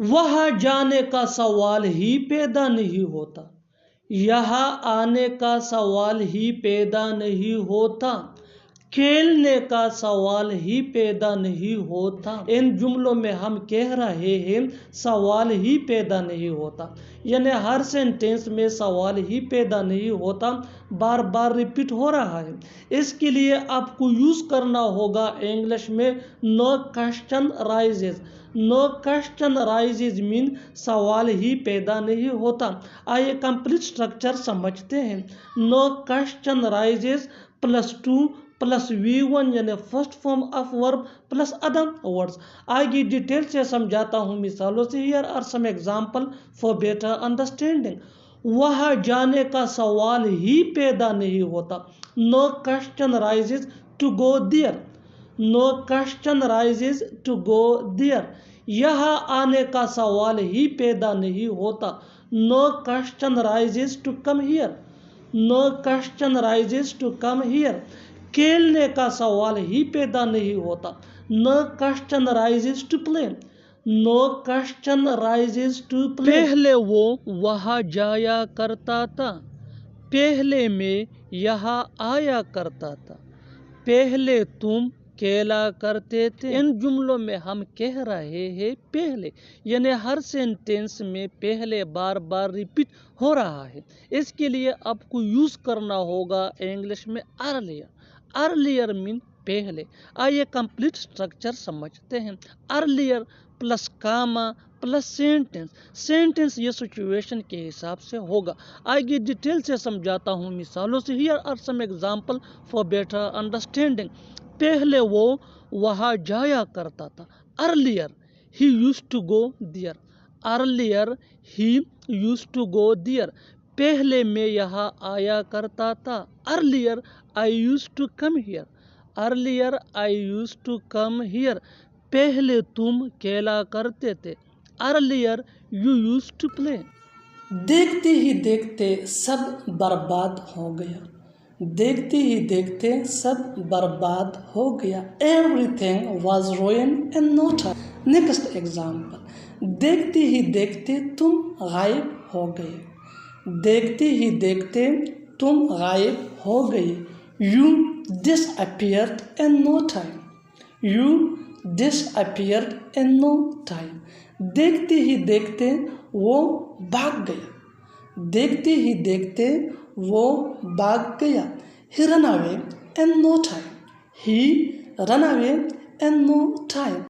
वहाँ जाने का सवाल ही पैदा नहीं होता, यहाँ आने का सवाल ही पैदा नहीं होता, खेलने का सवाल ही पैदा नहीं होता। इन जुमलों में हम कह रहे हैं सवाल ही पैदा नहीं होता, यानी हर सेंटेंस में सवाल ही पैदा नहीं होता, बार बार रिपीट हो रहा है। इसके लिए आपको यूज़ करना होगा इंग्लिश में no question rises. No question rises mean सवाल ही पैदा नहीं होता। आइए कंप्लीट स्ट्रक्चर समझते हैं। No question rises +2 plus V1 यानी first form of verb plus other words. आगे डिटेल से समझाता हूँ मिसालों से। Here are some example for better understanding. वहाँ जाने का सवाल ही पैदा नहीं होता। No question rises to go there. No question rises to go there. यहाँ आने का सवाल ही पैदा नहीं होता। No question rises to come here. No question rises to come here. खेलने का सवाल ही पैदा नहीं होता। No question rises to play. No question rises to play. पहले वो वहाँ जाया करता था, पहले मैं यहाँ आया करता था, पहले तुम खेला करते थे। इन जुमलों में हम कह रहे हैं पहले, यानी हर सेंटेंस में पहले बार बार रिपीट हो रहा है। इसके लिए आपको यूज़ करना होगा इंग्लिश में अर्लियर। अर्लियर मीन पहले। आइए कंप्लीट स्ट्रक्चर समझते हैं। अर्लियर प्लस कामा प्लस सेंटेंस। सेंटेंस ये सिचुएशन के हिसाब से होगा। आगे डिटेल से समझाता हूँ मिसालों से। Here are some example for better understanding. पहले वो वहाँ जाया करता था। Earlier he used to go there. Earlier he used to go there. पहले मैं यहाँ आया करता था। Earlier I used to come here. Earlier I used to come here. पहले तुम खेला करते थे। Earlier you used to play. देखते ही देखते सब बर्बाद हो गया। देखते ही देखते सब बर्बाद हो गया। Everything was ruined in no time। Next example. देखते ही देखते तुम गायब हो गए। देखते ही देखते तुम गायब हो गए। You disappeared in no time। You disappeared in no time। देखते ही देखते वो भाग गया। देखते ही देखते वो भाग गया। He ran away in no time। He ran away in no time।